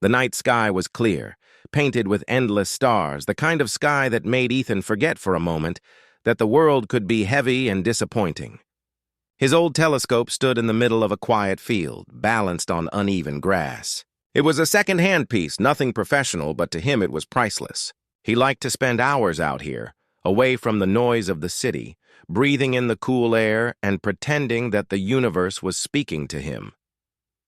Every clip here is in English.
The night sky was clear, painted with endless stars, the kind of sky that made Ethan forget for a moment that the world could be heavy and disappointing. His old telescope stood in the middle of a quiet field, balanced on uneven grass. It was a second-hand piece, nothing professional, but to him it was priceless. He liked to spend hours out here, away from the noise of the city, breathing in the cool air and pretending that the universe was speaking to him.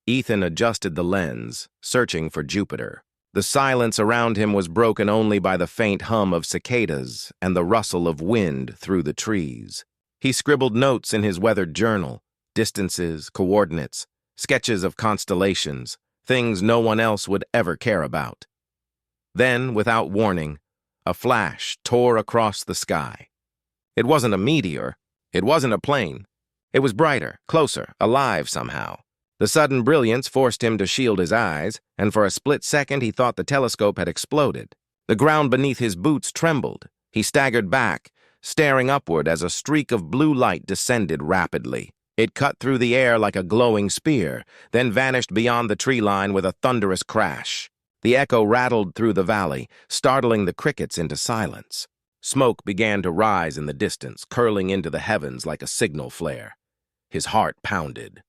Ethan adjusted the lens, searching for Jupiter. The silence around him was broken only by the faint hum of cicadas and the rustle of wind through the trees. He scribbled notes in his weathered journal, distances, coordinates, sketches of constellations, things no one else would ever care about. Then, without warning, a flash tore across the sky. It wasn't a meteor. It wasn't a plane. It was brighter, closer, alive somehow. The sudden brilliance forced him to shield his eyes, and for a split second he thought the telescope had exploded. The ground beneath his boots trembled. He staggered back, staring upward as a streak of blue light descended rapidly. It cut through the air like a glowing spear, then vanished beyond the tree line with a thunderous crash. The echo rattled through the valley, startling the crickets into silence. Smoke began to rise in the distance, curling into the heavens like a signal flare. His heart pounded.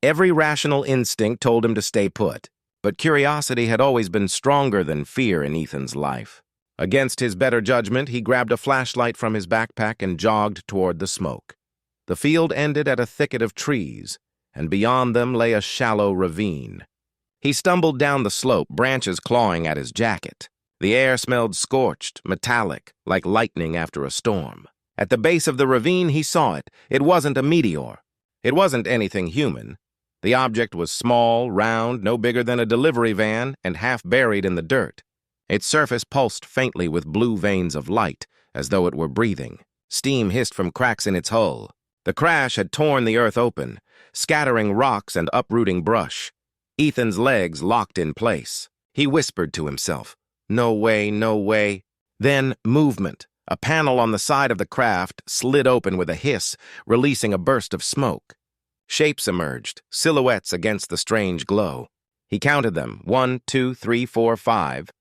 Every rational instinct told him to stay put, but curiosity had always been stronger than fear in Ethan's life. Against his better judgment, he grabbed a flashlight from his backpack and jogged toward the smoke. The field ended at a thicket of trees, and beyond them lay a shallow ravine. He stumbled down the slope, branches clawing at his jacket. The air smelled scorched, metallic, like lightning after a storm. At the base of the ravine, he saw it. It wasn't a meteor. It wasn't anything human. The object was small, round, no bigger than a delivery van, and half buried in the dirt. Its surface pulsed faintly with blue veins of light, as though it were breathing. Steam hissed from cracks in its hull. The crash had torn the earth open, scattering rocks and uprooting brush. Ethan's legs locked in place. He whispered to himself, "No way, no way." Then, movement. A panel on the side of the craft slid open with a hiss, releasing a burst of smoke. Shapes emerged, silhouettes against the strange glow. He counted them, 1, 2, 3, 4, 5.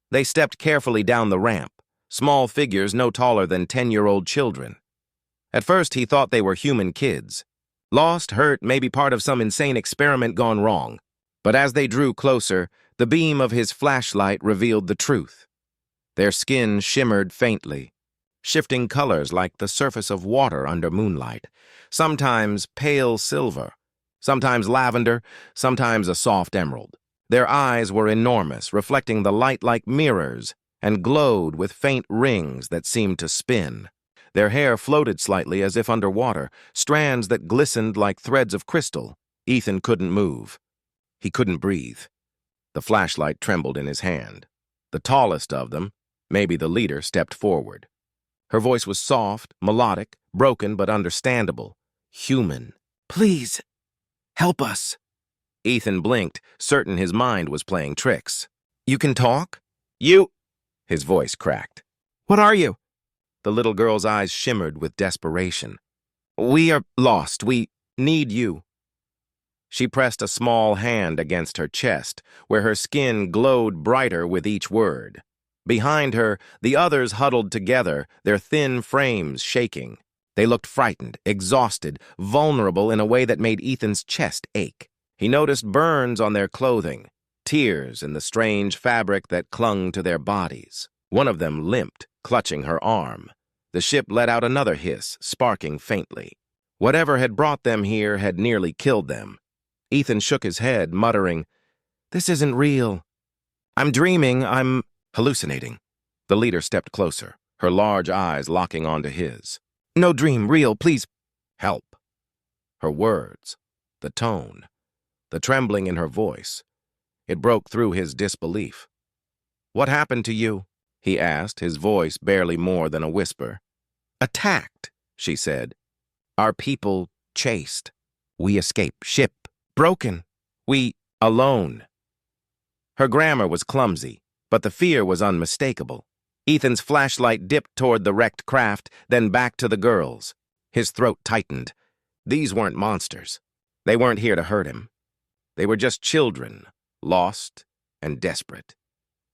They stepped carefully down the ramp, small figures no taller than 10-year-old children. At first he thought they were human kids. Lost, hurt, maybe part of some insane experiment gone wrong. But as they drew closer, the beam of his flashlight revealed the truth. Their skin shimmered faintly, shifting colors like the surface of water under moonlight, sometimes pale silver, sometimes lavender, sometimes a soft emerald. Their eyes were enormous, reflecting the light like mirrors, and glowed with faint rings that seemed to spin. Their hair floated slightly as if underwater, strands that glistened like threads of crystal. Ethan couldn't move. He couldn't breathe. The flashlight trembled in his hand. The tallest of them, maybe the leader, stepped forward. Her voice was soft, melodic, broken but understandable. Human. "Please, help us." Ethan blinked, certain his mind was playing tricks. "You can talk?" "You—" His voice cracked. "What are you?" The little girl's eyes shimmered with desperation. "We are lost. We need you." She pressed a small hand against her chest, where her skin glowed brighter with each word. Behind her, the others huddled together, their thin frames shaking. They looked frightened, exhausted, vulnerable in a way that made Ethan's chest ache. He noticed burns on their clothing, tears in the strange fabric that clung to their bodies. One of them limped, clutching her arm. The ship let out another hiss, sparking faintly. Whatever had brought them here had nearly killed them. Ethan shook his head, muttering, "This isn't real. I'm dreaming, I'm hallucinating." The leader stepped closer, her large eyes locking onto his. "No dream, real, please, help." Her words, the tone, the trembling in her voice, it broke through his disbelief. "What happened to you?" he asked, his voice barely more than a whisper. "Attacked," she said. "Our people chased. We escaped. Ship broken. We alone." Her grammar was clumsy, but the fear was unmistakable. Ethan's flashlight dipped toward the wrecked craft, then back to the girls. His throat tightened. These weren't monsters. They weren't here to hurt him. They were just children, lost, and desperate.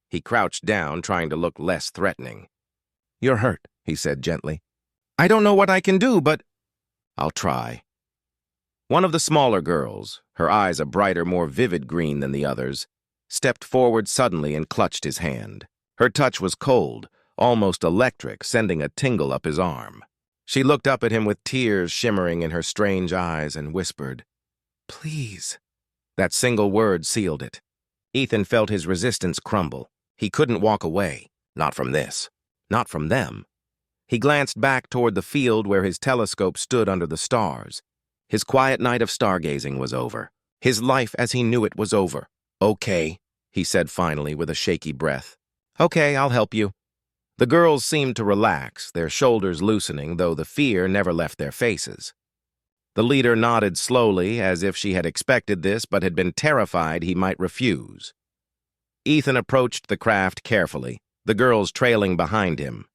He crouched down, trying to look less threatening. "You're hurt," he said gently. "I don't know what I can do, but—" "I'll try." One of the smaller girls, her eyes a brighter, more vivid green than the others, stepped forward suddenly and clutched his hand. Her touch was cold, almost electric, sending a tingle up his arm. She looked up at him with tears shimmering in her strange eyes and whispered, "Please." That single word sealed it. Ethan felt his resistance crumble. He couldn't walk away. Not from this. Not from them. He glanced back toward the field where his telescope stood under the stars. His quiet night of stargazing was over. His life as he knew it was over. "Okay," he said finally with a shaky breath. "Okay, I'll help you." The girls seemed to relax, their shoulders loosening, though the fear never left their faces. The leader nodded slowly, as if she had expected this but had been terrified he might refuse. Ethan approached the craft carefully, the girls trailing behind him.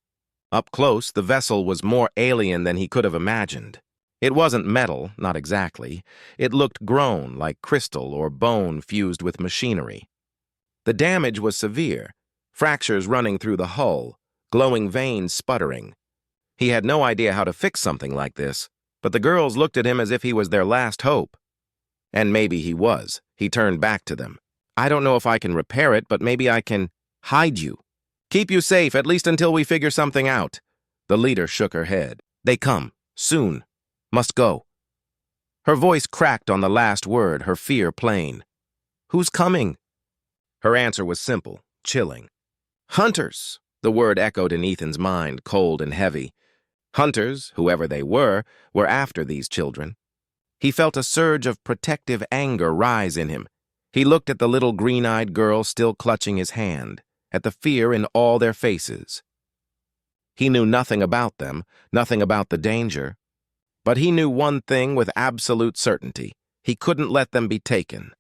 Up close, the vessel was more alien than he could have imagined. It wasn't metal, not exactly. It looked grown, like crystal or bone fused with machinery. The damage was severe, fractures running through the hull, glowing veins sputtering. He had no idea how to fix something like this, but the girls looked at him as if he was their last hope. And maybe he was. He turned back to them. "I don't know if I can repair it, but maybe I can hide you. Keep you safe, at least until we figure something out." The leader shook her head. "They come. Soon. Must go." Her voice cracked on the last word, her fear plain. "Who's coming?" Her answer was simple, chilling. "Hunters." The word echoed in Ethan's mind, cold and heavy. Hunters, whoever they were after these children. He felt a surge of protective anger rise in him. He looked at the little green-eyed girl still clutching his hand, at the fear in all their faces. He knew nothing about them, nothing about the danger. But he knew one thing with absolute certainty. He couldn't let them be taken.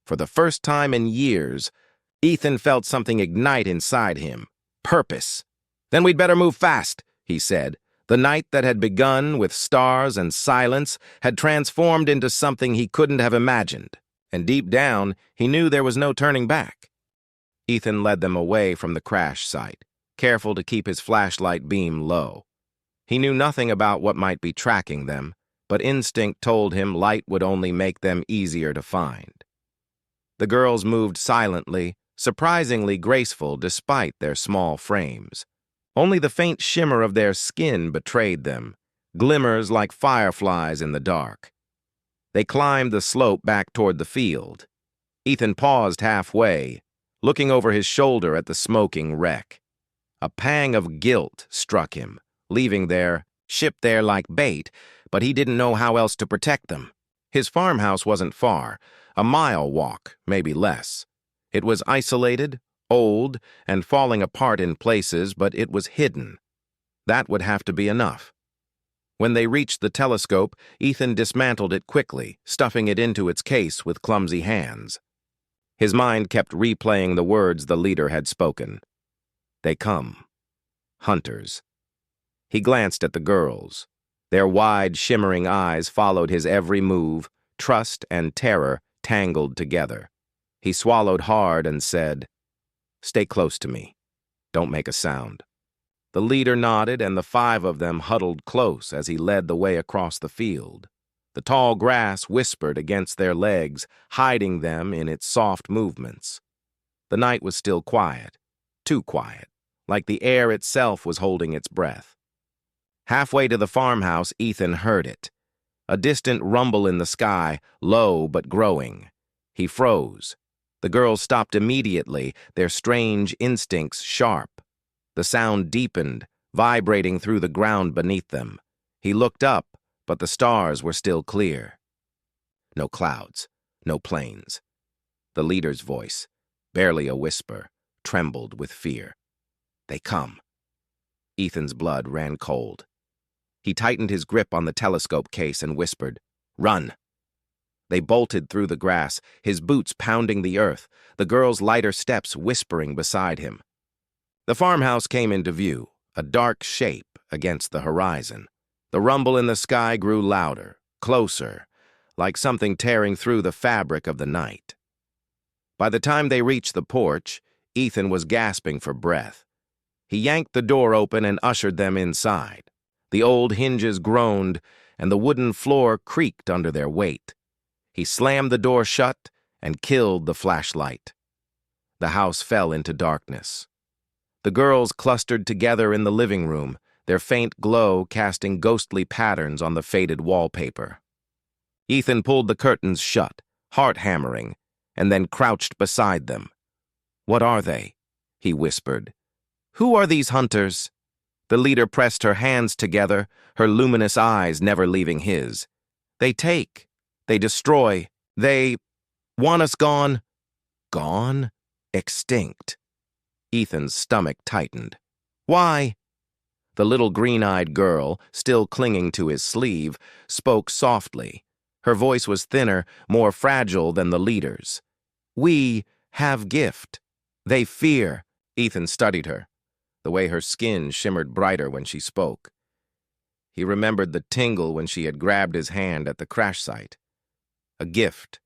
For the first time in years, Ethan felt something ignite inside him. Purpose. "Then we'd better move fast," he said. The night that had begun with stars and silence had transformed into something he couldn't have imagined, and deep down, he knew there was no turning back. Ethan led them away from the crash site, careful to keep his flashlight beam low. He knew nothing about what might be tracking them, but instinct told him light would only make them easier to find. The girls moved silently, surprisingly graceful despite their small frames. Only the faint shimmer of their skin betrayed them, glimmers like fireflies in the dark. They climbed the slope back toward the field. Ethan paused halfway, looking over his shoulder at the smoking wreck. A pang of guilt struck him, leaving their ship there like bait, but he didn't know how else to protect them. His farmhouse wasn't far, a mile walk, maybe less. It was isolated, old, and falling apart in places, but it was hidden. That would have to be enough. When they reached the telescope, Ethan dismantled it quickly, stuffing it into its case with clumsy hands. His mind kept replaying the words the leader had spoken. "They come. Hunters." He glanced at the girls. Their wide, shimmering eyes followed his every move, trust and terror tangled together. He swallowed hard and said, "Stay close to me. Don't make a sound." The leader nodded, and the 5 of them huddled close as he led the way across the field. The tall grass whispered against their legs, hiding them in its soft movements. The night was still quiet, too quiet, like the air itself was holding its breath. Halfway to the farmhouse, Ethan heard it. A distant rumble in the sky, low but growing. He froze. The girls stopped immediately, their strange instincts sharp. The sound deepened, vibrating through the ground beneath them. He looked up, but the stars were still clear. No clouds, no planes. The leader's voice, barely a whisper, trembled with fear. "They come." Ethan's blood ran cold. He tightened his grip on the telescope case and whispered, "Run." They bolted through the grass, his boots pounding the earth, the girl's lighter steps whispering beside him. The farmhouse came into view, a dark shape against the horizon. The rumble in the sky grew louder, closer, like something tearing through the fabric of the night. By the time they reached the porch, Ethan was gasping for breath. He yanked the door open and ushered them inside. The old hinges groaned, and the wooden floor creaked under their weight. He slammed the door shut and killed the flashlight. The house fell into darkness. The girls clustered together in the living room, their faint glow casting ghostly patterns on the faded wallpaper. Ethan pulled the curtains shut, heart hammering, and then crouched beside them. "What are they?" he whispered. "Who are these hunters?" The leader pressed her hands together, her luminous eyes never leaving his. "They take. They destroy. They want us gone." Gone? Extinct. Ethan's stomach tightened. "Why?" The little green-eyed girl, still clinging to his sleeve, spoke softly. Her voice was thinner, more fragile than the leader's. "We have gift. They fear." Ethan studied her, the way her skin shimmered brighter when she spoke. He remembered the tingle when she had grabbed his hand at the crash site. A gift.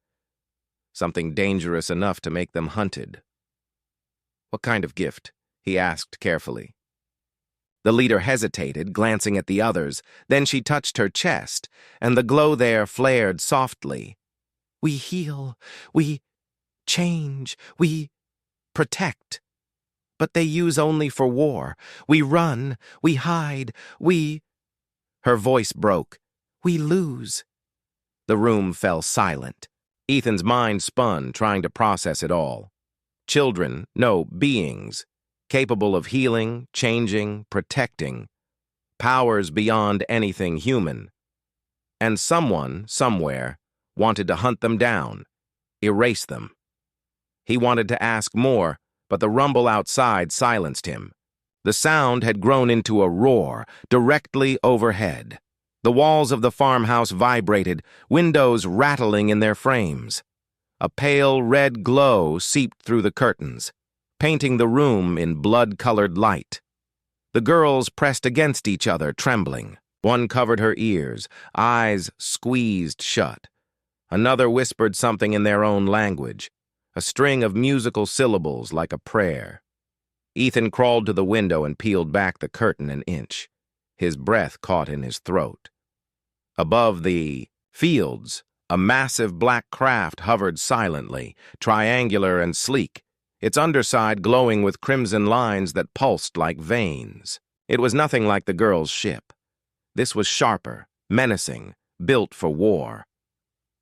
Something dangerous enough to make them hunted. "What kind of gift?" he asked carefully. The leader hesitated, glancing at the others. Then she touched her chest, and the glow there flared softly. "We heal. We change. We protect. But they use only for war. We run. We hide. We—" Her voice broke. "We lose." The room fell silent. Ethan's mind spun, trying to process it all. Children, no, beings, capable of healing, changing, protecting. Powers beyond anything human. And someone, somewhere, wanted to hunt them down, erase them. He wanted to ask more, but the rumble outside silenced him. The sound had grown into a roar, directly overhead. The walls of the farmhouse vibrated, windows rattling in their frames. A pale red glow seeped through the curtains, painting the room in blood-colored light. The girls pressed against each other, trembling. One covered her ears, eyes squeezed shut. Another whispered something in their own language, a string of musical syllables like a prayer. Ethan crawled to the window and peeled back the curtain an inch. His breath caught in his throat. Above the fields, a massive black craft hovered silently, triangular and sleek, its underside glowing with crimson lines that pulsed like veins. It was nothing like the girl's ship. This was sharper, menacing, built for war.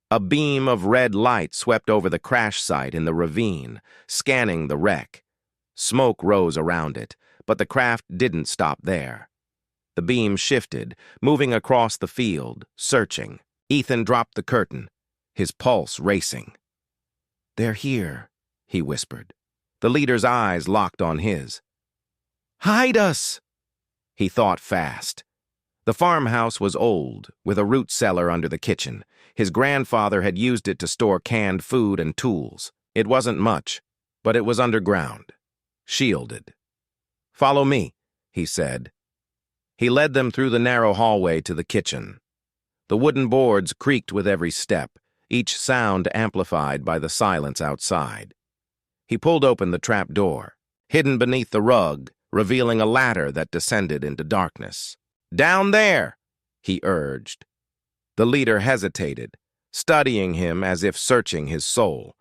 A beam of red light swept over the crash site in the ravine, scanning the wreck. Smoke rose around it, but the craft didn't stop there. The beam shifted, moving across the field, searching. Ethan dropped the curtain, his pulse racing. "They're here," he whispered. The leader's eyes locked on his. "Hide us!" He thought fast. The farmhouse was old, with a root cellar under the kitchen. His grandfather had used it to store canned food and tools. It wasn't much, but it was underground, shielded. "Follow me," he said. He led them through the narrow hallway to the kitchen. The wooden boards creaked with every step, each sound amplified by the silence outside. He pulled open the trap door, hidden beneath the rug, revealing a ladder that descended into darkness. "Down there," he urged. The leader hesitated, studying him as if searching his soul.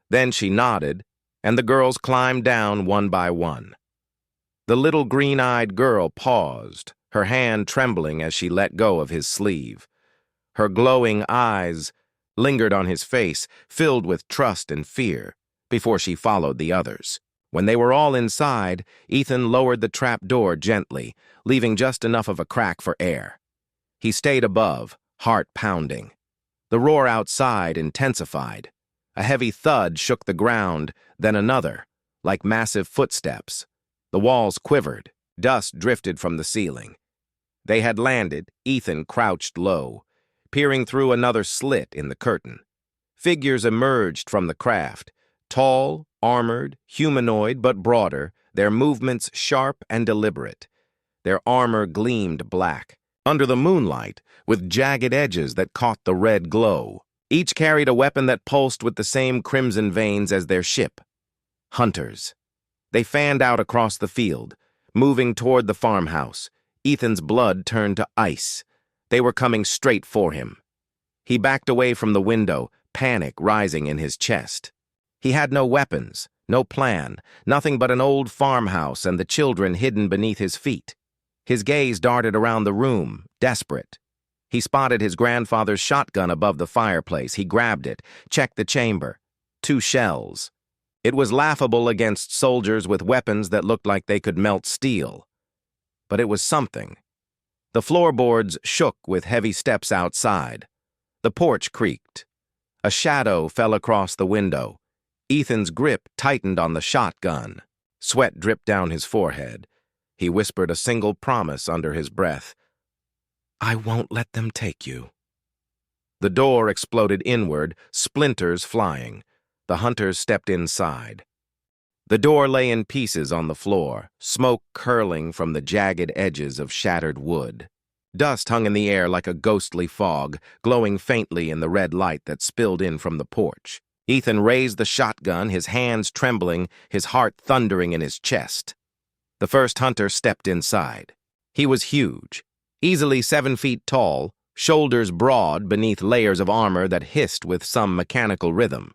Then she nodded, and the girls climbed down one by one. The little green-eyed girl paused, her hand trembling as she let go of his sleeve. Her glowing eyes lingered on his face, filled with trust and fear, before she followed the others. When they were all inside, Ethan lowered the trap door gently, leaving just enough of a crack for air. He stayed above, heart pounding. The roar outside intensified. A heavy thud shook the ground, then another, like massive footsteps. The walls quivered, dust drifted from the ceiling. They had landed. Ethan crouched low, peering through another slit in the curtain. Figures emerged from the craft, tall, armored, humanoid but broader, their movements sharp and deliberate. Their armor gleamed black, under the moonlight, with jagged edges that caught the red glow. Each carried a weapon that pulsed with the same crimson veins as their ship. Hunters. They fanned out across the field, moving toward the farmhouse. Ethan's blood turned to ice. They were coming straight for him. He backed away from the window, panic rising in his chest. He had no weapons, no plan, nothing but an old farmhouse and the children hidden beneath his feet. His gaze darted around the room, desperate. He spotted his grandfather's shotgun above the fireplace. He grabbed it, checked the chamber. 2 shells. It was laughable against soldiers with weapons that looked like they could melt steel. But it was something. The floorboards shook with heavy steps outside. The porch creaked. A shadow fell across the window. Ethan's grip tightened on the shotgun. Sweat dripped down his forehead. He whispered a single promise under his breath. "I won't let them take you." The door exploded inward, splinters flying. The hunters stepped inside. The door lay in pieces on the floor, smoke curling from the jagged edges of shattered wood. Dust hung in the air like a ghostly fog, glowing faintly in the red light that spilled in from the porch. Ethan raised the shotgun, his hands trembling, his heart thundering in his chest. The first hunter stepped inside. He was huge, easily 7 feet tall, shoulders broad beneath layers of armor that hissed with some mechanical rhythm.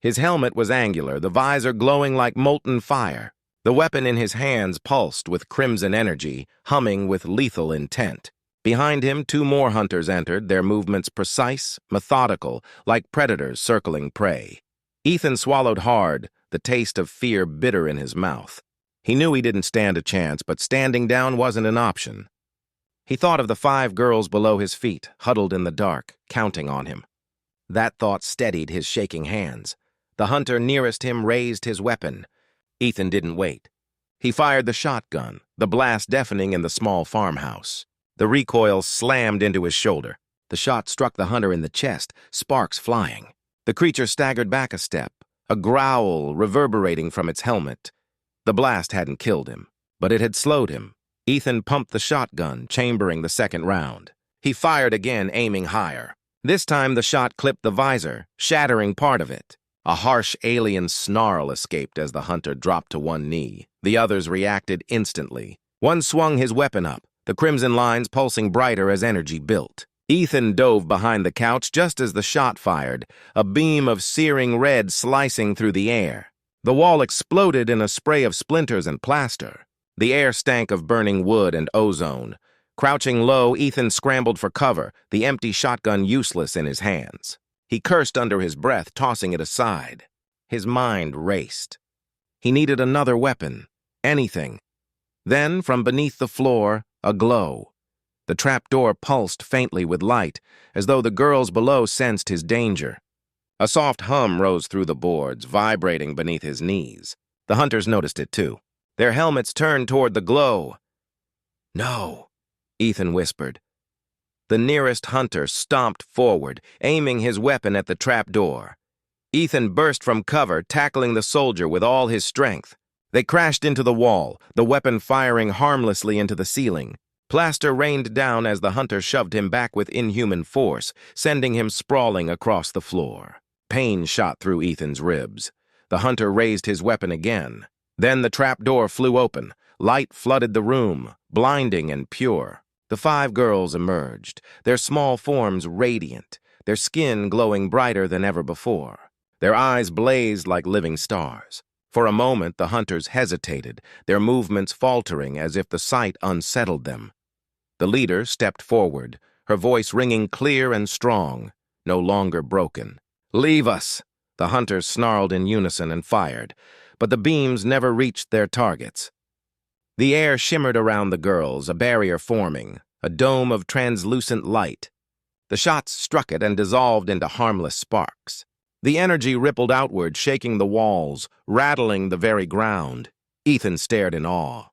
His helmet was angular, the visor glowing like molten fire. The weapon in his hands pulsed with crimson energy, humming with lethal intent. Behind him, 2 more hunters entered, their movements precise, methodical, like predators circling prey. Ethan swallowed hard, the taste of fear bitter in his mouth. He knew he didn't stand a chance, but standing down wasn't an option. He thought of the 5 girls below his feet, huddled in the dark, counting on him. That thought steadied his shaking hands. The hunter nearest him raised his weapon. Ethan didn't wait. He fired the shotgun, the blast deafening in the small farmhouse. The recoil slammed into his shoulder. The shot struck the hunter in the chest, sparks flying. The creature staggered back a step, a growl reverberating from its helmet. The blast hadn't killed him, but it had slowed him. Ethan pumped the shotgun, chambering the second round. He fired again, aiming higher. This time the shot clipped the visor, shattering part of it. A harsh alien snarl escaped as the hunter dropped to one knee. The others reacted instantly. One swung his weapon up, the crimson lines pulsing brighter as energy built. Ethan dove behind the couch just as the shot fired, a beam of searing red slicing through the air. The wall exploded in a spray of splinters and plaster. The air stank of burning wood and ozone. Crouching low, Ethan scrambled for cover, the empty shotgun useless in his hands. He cursed under his breath, tossing it aside. His mind raced. He needed another weapon, anything. Then, from beneath the floor, a glow. The trapdoor pulsed faintly with light, as though the girls below sensed his danger. A soft hum rose through the boards, vibrating beneath his knees. The hunters noticed it too. Their helmets turned toward the glow. "No," Ethan whispered. The nearest hunter stomped forward, aiming his weapon at the trapdoor. Ethan burst from cover, tackling the soldier with all his strength. They crashed into the wall, the weapon firing harmlessly into the ceiling. Plaster rained down as the hunter shoved him back with inhuman force, sending him sprawling across the floor. Pain shot through Ethan's ribs. The hunter raised his weapon again. Then the trapdoor flew open. Light flooded the room, blinding and pure. The 5 girls emerged, their small forms radiant, their skin glowing brighter than ever before. Their eyes blazed like living stars. For a moment, the hunters hesitated, their movements faltering as if the sight unsettled them. The leader stepped forward, her voice ringing clear and strong, no longer broken. "Leave us!" The hunters snarled in unison and fired, but the beams never reached their targets. The air shimmered around the girls, a barrier forming, a dome of translucent light. The shots struck it and dissolved into harmless sparks. The energy rippled outward, shaking the walls, rattling the very ground. Ethan stared in awe.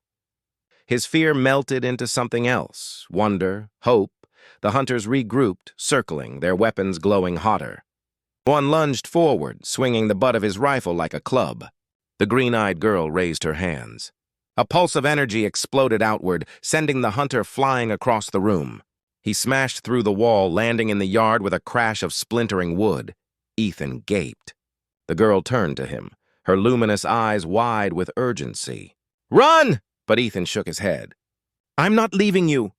His fear melted into something else, wonder, hope. The hunters regrouped, circling, their weapons glowing hotter. One lunged forward, swinging the butt of his rifle like a club. The green-eyed girl raised her hands. A pulse of energy exploded outward, sending the hunter flying across the room. He smashed through the wall, landing in the yard with a crash of splintering wood. Ethan gaped. The girl turned to him, her luminous eyes wide with urgency. "Run!" But Ethan shook his head. "I'm not leaving you."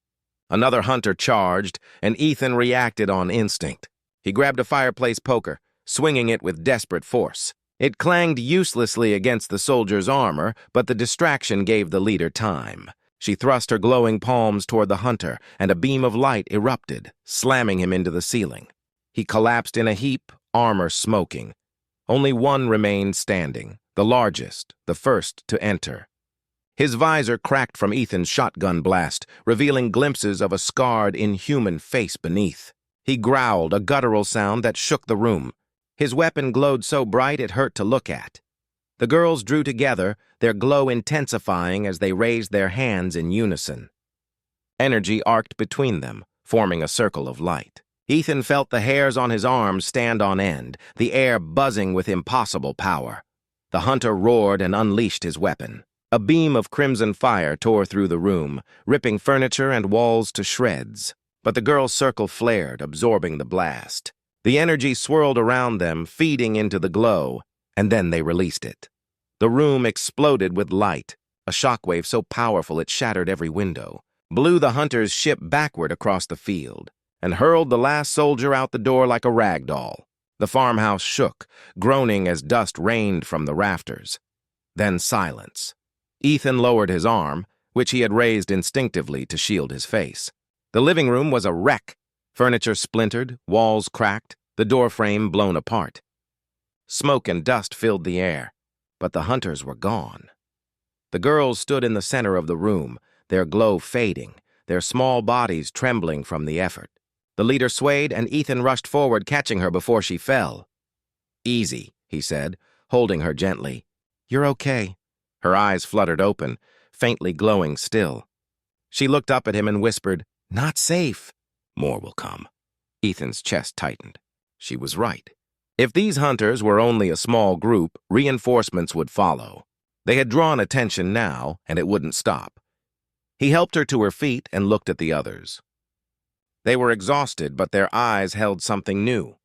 Another hunter charged, and Ethan reacted on instinct. He grabbed a fireplace poker, swinging it with desperate force. It clanged uselessly against the soldier's armor, but the distraction gave the leader time. She thrust her glowing palms toward the hunter, and a beam of light erupted, slamming him into the ceiling. He collapsed in a heap, armor smoking. Only one remained standing, the largest, the first to enter. His visor cracked from Ethan's shotgun blast, revealing glimpses of a scarred, inhuman face beneath. He growled, a guttural sound that shook the room. His weapon glowed so bright it hurt to look at. The girls drew together, their glow intensifying as they raised their hands in unison. Energy arced between them, forming a circle of light. Ethan felt the hairs on his arms stand on end, the air buzzing with impossible power. The hunter roared and unleashed his weapon. A beam of crimson fire tore through the room, ripping furniture and walls to shreds. But the girl's circle flared, absorbing the blast. The energy swirled around them, feeding into the glow, and then they released it. The room exploded with light, a shockwave so powerful it shattered every window, blew the hunter's ship backward across the field, and hurled the last soldier out the door like a rag doll. The farmhouse shook, groaning as dust rained from the rafters. Then silence. Ethan lowered his arm, which he had raised instinctively to shield his face. The living room was a wreck. Furniture splintered, walls cracked, the doorframe blown apart. Smoke and dust filled the air, but the hunters were gone. The girls stood in the center of the room, their glow fading, their small bodies trembling from the effort. The leader swayed, and Ethan rushed forward, catching her before she fell. "Easy," he said, holding her gently. "You're okay." Her eyes fluttered open, faintly glowing still. She looked up at him and whispered, "Not safe." "More will come." Ethan's chest tightened. She was right. If these hunters were only a small group, reinforcements would follow. They had drawn attention now, and it wouldn't stop. He helped her to her feet and looked at the others. They were exhausted, but their eyes held something new.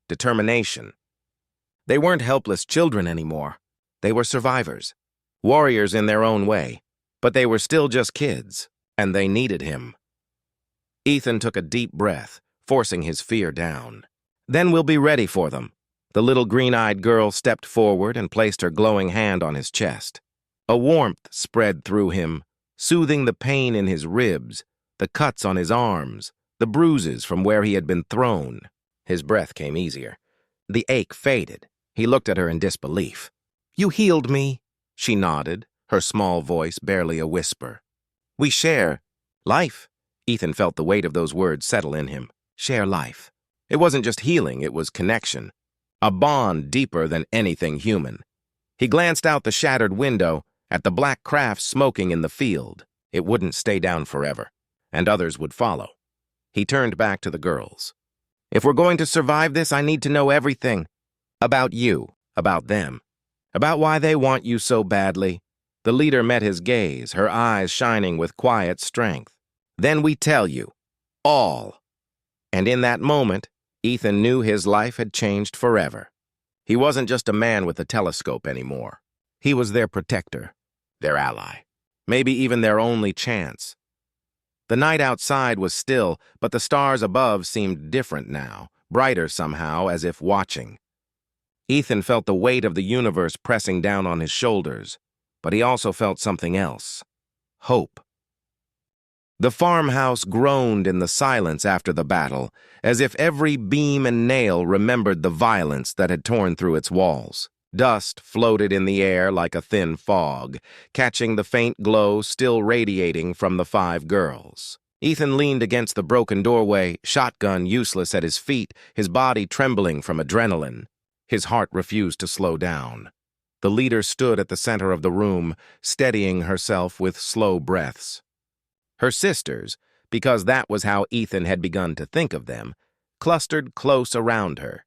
Determination. They weren't helpless children anymore. They were survivors. Warriors in their own way. But they were still just kids, and they needed him. Ethan took a deep breath, forcing his fear down. "Then we'll be ready for them." The little green-eyed girl stepped forward and placed her glowing hand on his chest. A warmth spread through him, soothing the pain in his ribs, the cuts on his arms, the bruises from where he had been thrown. His breath came easier. The ache faded. He looked at her in disbelief. "You healed me," she nodded, her small voice barely a whisper. "We share life." Ethan felt the weight of those words settle in him. Share life. It wasn't just healing, it was connection. A bond deeper than anything human. He glanced out the shattered window, at the black craft smoking in the field. It wouldn't stay down forever, and others would follow. He turned back to the girls. "If we're going to survive this, I need to know everything. About you, about them, about why they want you so badly." The leader met his gaze, her eyes shining with quiet strength. "Then we tell you. All." And in that moment, Ethan knew his life had changed forever. He wasn't just a man with a telescope anymore. He was their protector, their ally, maybe even their only chance. The night outside was still, but the stars above seemed different now, brighter somehow, as if watching. Ethan felt the weight of the universe pressing down on his shoulders, but he also felt something else. Hope. The farmhouse groaned in the silence after the battle, as if every beam and nail remembered the violence that had torn through its walls. Dust floated in the air like a thin fog, catching the faint glow still radiating from the 5 girls. Ethan leaned against the broken doorway, shotgun useless at his feet, his body trembling from adrenaline. His heart refused to slow down. The leader stood at the center of the room, steadying herself with slow breaths. Her sisters, because that was how Ethan had begun to think of them, clustered close around her.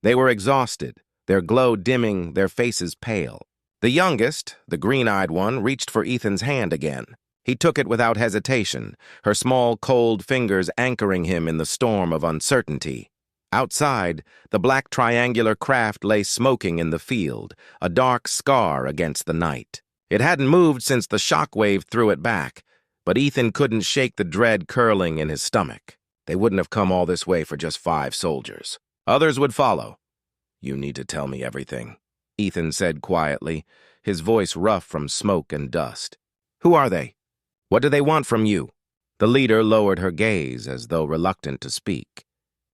They were exhausted, their glow dimming, their faces pale. The youngest, the green-eyed one, reached for Ethan's hand again. He took it without hesitation, her small, cold fingers anchoring him in the storm of uncertainty. Outside, the black triangular craft lay smoking in the field, a dark scar against the night. It hadn't moved since the shockwave threw it back, but Ethan couldn't shake the dread curling in his stomach. They wouldn't have come all this way for just 5 soldiers. Others would follow. "You need to tell me everything," Ethan said quietly, his voice rough from smoke and dust. "Who are they? What do they want from you?" The leader lowered her gaze as though reluctant to speak.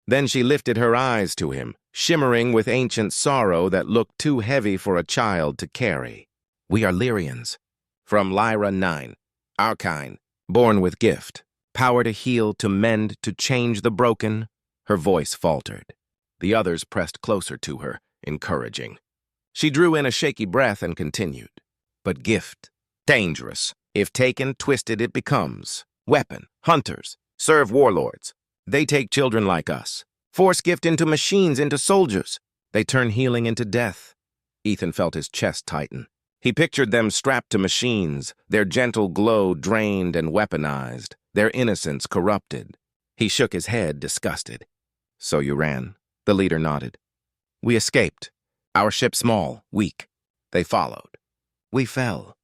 Then she lifted her eyes to him, shimmering with ancient sorrow that looked too heavy for a child to carry. "We are Lyrians, from Lyra 9, our kind, born with gift, power to heal, to mend, to change the broken." Her voice faltered. The others pressed closer to her, encouraging. She drew in a shaky breath and continued. "But gift, dangerous. If taken, twisted, it becomes. Weapon, hunters, serve warlords. They take children like us. Force gift into machines, into soldiers. They turn healing into death." Ethan felt his chest tighten. He pictured them strapped to machines, their gentle glow drained and weaponized, their innocence corrupted. He shook his head, disgusted. "So you ran?" The leader nodded. "We escaped. Our ship small, weak. They followed. We fell."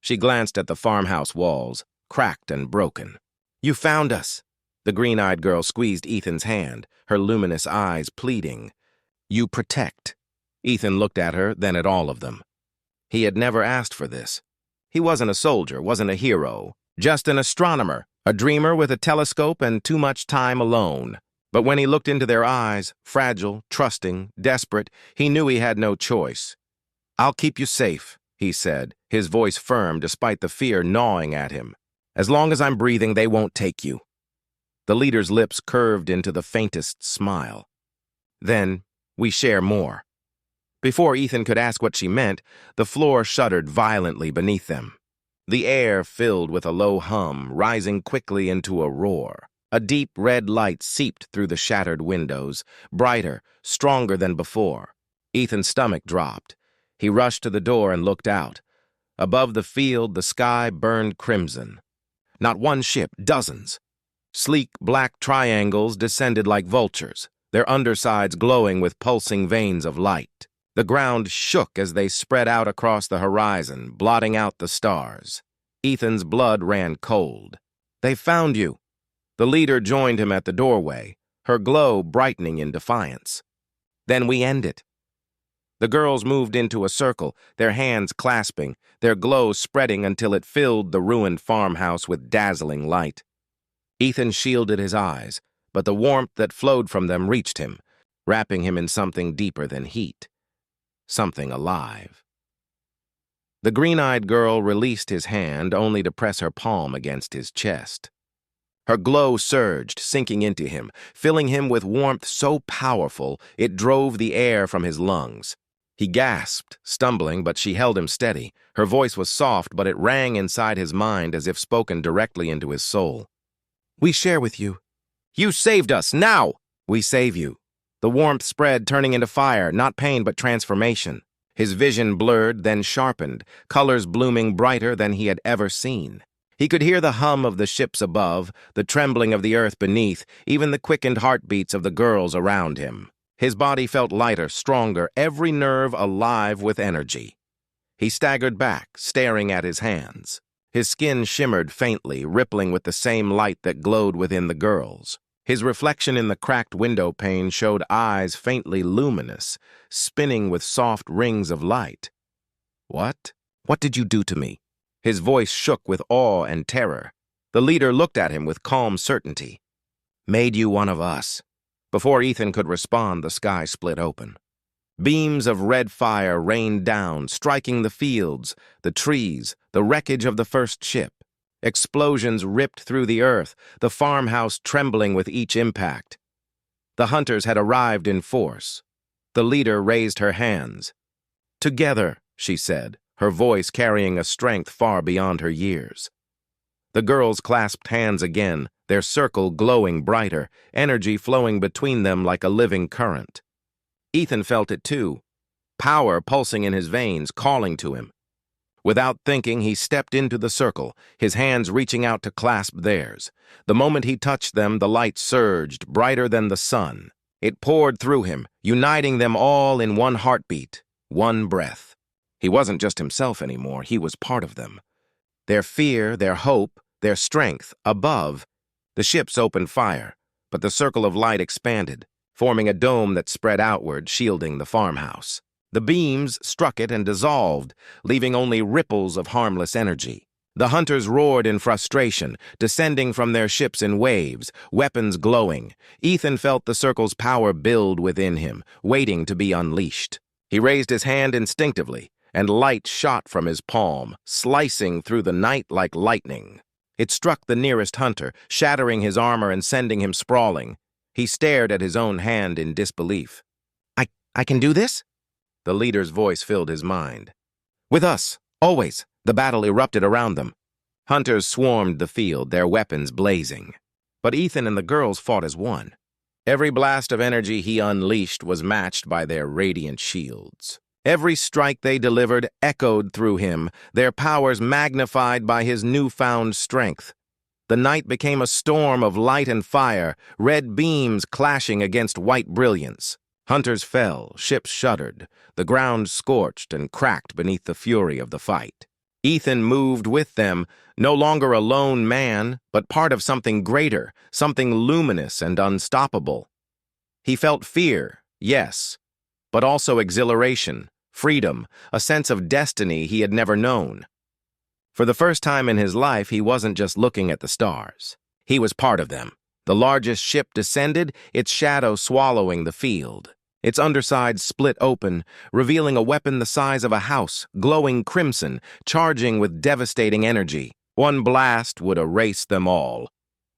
She glanced at the farmhouse walls, cracked and broken. "You found us." The green-eyed girl squeezed Ethan's hand, her luminous eyes pleading. "You protect." Ethan looked at her, then at all of them. He had never asked for this. He wasn't a soldier, wasn't a hero, just an astronomer, a dreamer with a telescope and too much time alone. But when he looked into their eyes, fragile, trusting, desperate, he knew he had no choice. "I'll keep you safe," he said, his voice firm despite the fear gnawing at him. "As long as I'm breathing, they won't take you." The leader's lips curved into the faintest smile. "Then, we share more." Before Ethan could ask what she meant, the floor shuddered violently beneath them. The air filled with a low hum, rising quickly into a roar. A deep red light seeped through the shattered windows, brighter, stronger than before. Ethan's stomach dropped. He rushed to the door and looked out. Above the field, the sky burned crimson. Not one ship, dozens. Sleek black triangles descended like vultures, their undersides glowing with pulsing veins of light. The ground shook as they spread out across the horizon, blotting out the stars. Ethan's blood ran cold. "They found you." The leader joined him at the doorway, her glow brightening in defiance. "Then we end it." The girls moved into a circle, their hands clasping, their glow spreading until it filled the ruined farmhouse with dazzling light. Ethan shielded his eyes, but the warmth that flowed from them reached him, wrapping him in something deeper than heat. Something alive. The green-eyed girl released his hand only to press her palm against his chest. Her glow surged, sinking into him, filling him with warmth so powerful it drove the air from his lungs. He gasped, stumbling, but she held him steady. Her voice was soft, but it rang inside his mind as if spoken directly into his soul. "We share with you." "You saved us, now!" "We save you." The warmth spread, turning into fire, not pain but transformation. His vision blurred, then sharpened, colors blooming brighter than he had ever seen. He could hear the hum of the ships above, the trembling of the earth beneath, even the quickened heartbeats of the girls around him. His body felt lighter, stronger, every nerve alive with energy. He staggered back, staring at his hands. His skin shimmered faintly, rippling with the same light that glowed within the girls. His reflection in the cracked window pane showed eyes faintly luminous, spinning with soft rings of light. "What? What did you do to me?" His voice shook with awe and terror. The leader looked at him with calm certainty. "Made you one of us." Before Ethan could respond, the sky split open. Beams of red fire rained down, striking the fields, the trees, the wreckage of the first ship. Explosions ripped through the earth, the farmhouse trembling with each impact. The hunters had arrived in force. The leader raised her hands. "Together," she said, her voice carrying a strength far beyond her years. The girls clasped hands again, their circle glowing brighter, energy flowing between them like a living current. Ethan felt it too, power pulsing in his veins, calling to him. Without thinking, he stepped into the circle, his hands reaching out to clasp theirs. The moment he touched them, the light surged, brighter than the sun. It poured through him, uniting them all in one heartbeat, one breath. He wasn't just himself anymore, he was part of them. Their fear, their hope, their strength, above. The ships opened fire, but the circle of light expanded, forming a dome that spread outward, shielding the farmhouse. The beams struck it and dissolved, leaving only ripples of harmless energy. The hunters roared in frustration, descending from their ships in waves, weapons glowing. Ethan felt the circle's power build within him, waiting to be unleashed. He raised his hand instinctively, and light shot from his palm, slicing through the night like lightning. It struck the nearest hunter, shattering his armor and sending him sprawling. He stared at his own hand in disbelief. I can do this?" The leader's voice filled his mind. "With us, always." The battle erupted around them. Hunters swarmed the field, their weapons blazing. But Ethan and the girls fought as one. Every blast of energy he unleashed was matched by their radiant shields. Every strike they delivered echoed through him, their powers magnified by his newfound strength. The night became a storm of light and fire, red beams clashing against white brilliance. Hunters fell, ships shuddered, the ground scorched and cracked beneath the fury of the fight. Ethan moved with them, no longer a lone man, but part of something greater, something luminous and unstoppable. He felt fear, yes, but also exhilaration, freedom, a sense of destiny he had never known. For the first time in his life, he wasn't just looking at the stars. He was part of them. The largest ship descended, its shadow swallowing the field. Its underside split open, revealing a weapon the size of a house, glowing crimson, charging with devastating energy. One blast would erase them all.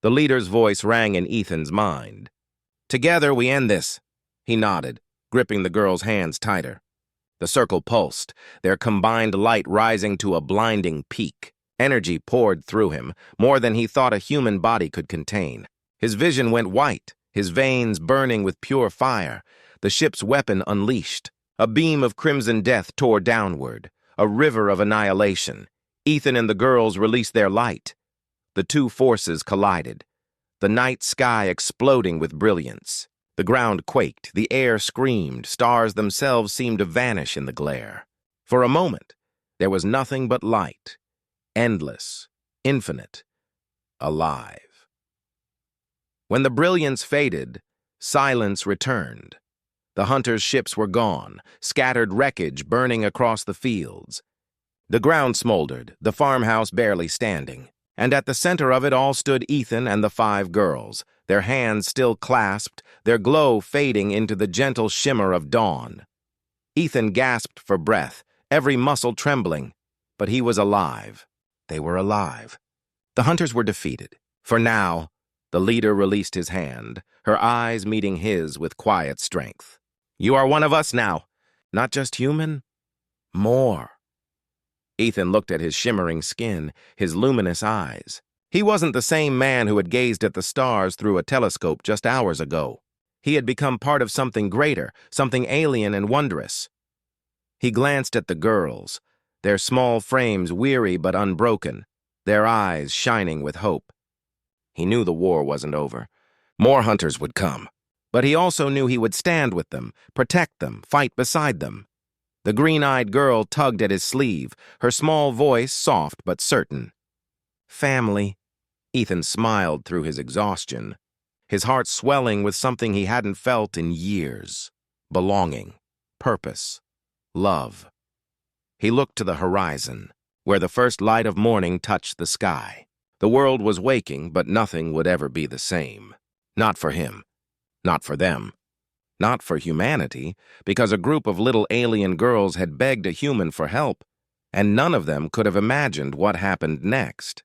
The leader's voice rang in Ethan's mind. "Together we end this." He nodded, gripping the girl's hands tighter. The circle pulsed, their combined light rising to a blinding peak. Energy poured through him, more than he thought a human body could contain. His vision went white, his veins burning with pure fire. The ship's weapon unleashed. A beam of crimson death tore downward, a river of annihilation. Ethan and the girls released their light. The two forces collided, the night sky exploding with brilliance. The ground quaked, the air screamed, stars themselves seemed to vanish in the glare. For a moment, there was nothing but light, endless, infinite, alive. When the brilliance faded, silence returned. The hunters' ships were gone, scattered wreckage burning across the fields. The ground smoldered, the farmhouse barely standing, and at the center of it all stood Ethan and the 5 girls, their hands still clasped, their glow fading into the gentle shimmer of dawn. Ethan gasped for breath, every muscle trembling, but he was alive. They were alive. The hunters were defeated. For now, the leader released his hand, her eyes meeting his with quiet strength. "You are one of us now. Not just human, more." Ethan looked at his shimmering skin, his luminous eyes. He wasn't the same man who had gazed at the stars through a telescope just hours ago. He had become part of something greater, something alien and wondrous. He glanced at the girls, their small frames weary but unbroken, their eyes shining with hope. He knew the war wasn't over. More hunters would come. But he also knew he would stand with them, protect them, fight beside them. The green-eyed girl tugged at his sleeve, her small voice soft but certain. "Family." Ethan smiled through his exhaustion, his heart swelling with something he hadn't felt in years. Belonging, purpose, love. He looked to the horizon, where the first light of morning touched the sky. The world was waking, but nothing would ever be the same. Not for him. Not for them. Not for humanity, because a group of little alien girls had begged a human for help, and none of them could have imagined what happened next.